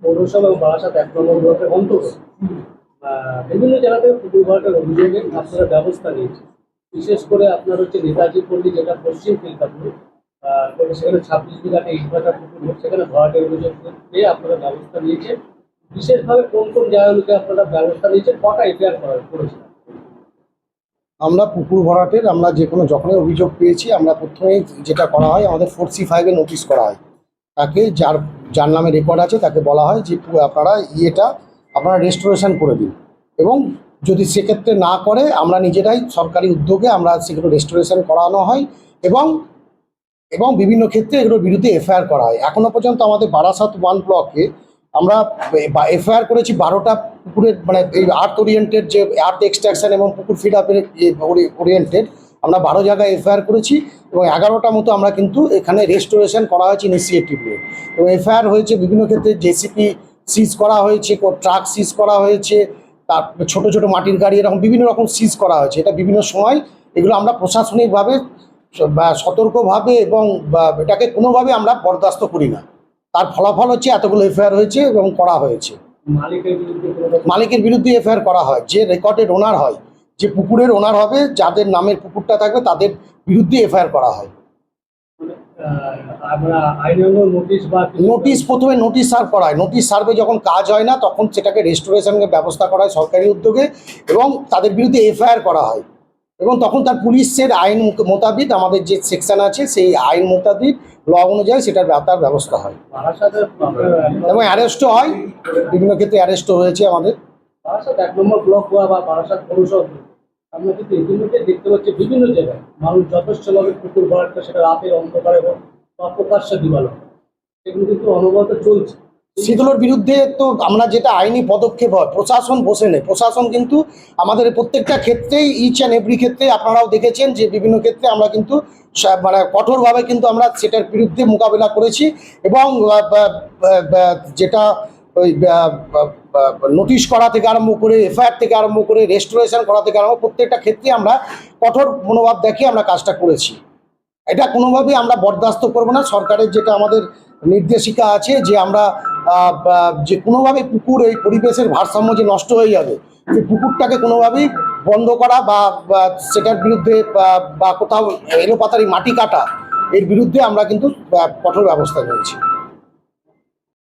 পৌরসভা এবং বারাসাত ১ নম্বর ব্লকের অন্তর্গত বিভিন্ন জায়গাতে পুকুর ভরাটের অভিযোগে আপনারা ব্যবস্থা নিয়েছেন। বিশেষ করে আপনার হচ্ছে নেতাজি পল্লী, যেটা পশ্চিম খিলকাপুর, সেখানে 26 বিঘাতে ইটভাটা পুকুর, সেখানে ভরাটের অভিযোগ পেয়ে আপনারা ব্যবস্থা নিয়েছেন। বিশেষভাবে কোন কোন জায়গাগুলোতে আপনারা ব্যবস্থা নিয়েছেন, কটা এফআইআর করেছেন? আমরা পুকুর ভরাটের আমরা যে কোনো যখনই অভিযোগ পেয়েছি আমরা প্রথমেই যেটা করা হয় আমাদের 4C5-এ নোটিশ করা হয়। তাকে যার যার নামে রেকর্ড আছে তাকে বলা হয় যে আপনারা আপনারা রেস্টোরেশন করে দিন, এবং যদি সেক্ষেত্রে না করে আমরা নিজেরাই সরকারি উদ্যোগে আমরা সেগুলো রেস্টোরেশন করানো হয় এবং এবং বিভিন্ন ক্ষেত্রে এগুলোর বিরুদ্ধে এফআইআর করা হয়। এখনও পর্যন্ত আমাদের বারাসাত 1 ব্লকে আমরা এফআইআর করেছি 12টা পুকুরের, মানে এই আর্থ ওরিয়েন্টেড, যে আর্থ এক্সট্রাকশন এবং পুকুর ফিড আপের ওরিয়েন্টেড আমরা 12 জায়গায় এফআইআর করেছি, এবং 11টা মতো আমরা কিন্তু এখানে রেস্টোরেশন করা হয়েছে ইনিশিয়েটিভ নিয়ে। এবং এফআইআর হয়েছে বিভিন্ন ক্ষেত্রে, জেসিপি সিজ করা হয়েছে, ট্রাক সিজ করা হয়েছে, তার ছোটো ছোটো মাটির গাড়ি, এরকম বিভিন্ন রকম সিজ করা হয়েছে। এটা বিভিন্ন সময় এগুলো আমরা প্রশাসনিকভাবে সতর্কভাবে এবং এটাকে কোনোভাবে আমরা বরদাস্ত করি না। তার ফলাফল হচ্ছে এতগুলো এফআইআর হয়েছে এবং করা হয়েছে। মালিকের বিরুদ্ধে এফআইআর করা হয়, যে রেকর্ডের ওনার হয়, যে পুকুরের ওনার হবে, যাদের নামের পুকুরটা থাকবে তাদের বিরুদ্ধে এফআইআর করা হয়। নোটিশ প্রথমে নোটিশ সার্ভ করা হয়, নোটিশ সার্ভে যখন কাজ হয় না তখন সেটাকে রেস্টোরেশনের ব্যবস্থা করা হয় সরকারি উদ্যোগে, এবং তাদের বিরুদ্ধে এফআইআর করা হয়, এবং তখন তার পুলিশের আইন মোতাবিক আমাদের যে সেকশন আছে সেই আইন মোতাবিক ল অনুযায়ী সেটার তার ব্যবস্থা হয় এবং অ্যারেস্টও হয়। বিভিন্ন ক্ষেত্রে অ্যারেস্টও হয়েছে আমাদের। বারাসাত 1 নম্বর ব্লক বা বারাসাত পৌরসভা আমরা কিন্তু ইতিমধ্যে দেখতে পাচ্ছি বিভিন্ন জায়গায় মানুষ যথেষ্টভাবে পুকুর ভরাটটা, সেটা রাতের অন্ধকারে হোক বা প্রকাশ্যে দিবালো, সেগুলো কিন্তু অনবরত চলছে। সেগুলোর বিরুদ্ধে তো আমরা যেটা আইনি পদক্ষেপ হয়, প্রশাসন বসে নেই। প্রশাসন কিন্তু আমাদের প্রত্যেকটা ক্ষেত্রেই, ইচ অ্যান্ড এভরি ক্ষেত্রে আপনারাও দেখেছেন যে বিভিন্ন ক্ষেত্রে আমরা কিন্তু মানে কঠোরভাবে কিন্তু আমরা সেটার বিরুদ্ধে মোকাবিলা করেছি, এবং যেটা ওই নোটিশ করা থেকে আরম্ভ করে, এফআইআর থেকে আরম্ভ করে, রেস্টোরেশন করা থেকে আরম্ভ প্রত্যেকটা ক্ষেত্রে আমরা কঠোর মনোভাব দেখিয়ে আমরা কাজটা করেছি। এটা কোনোভাবেই আমরা বরদাস্ত করব না। সরকারের যেটা আমাদের নির্দেশিকা আছে যে আমরা যে কোনোভাবে পুকুর, এই পরিবেশের ভারসাম্য যে নষ্ট হয়ে যাবে, সেই পুকুরটাকে কোনোভাবেই বন্ধ করা বা সেটার বিরুদ্ধে বা কোথাও এলোপাতারি মাটি কাটা, এর বিরুদ্ধে আমরা কিন্তু কঠোর ব্যবস্থা নিয়েছি।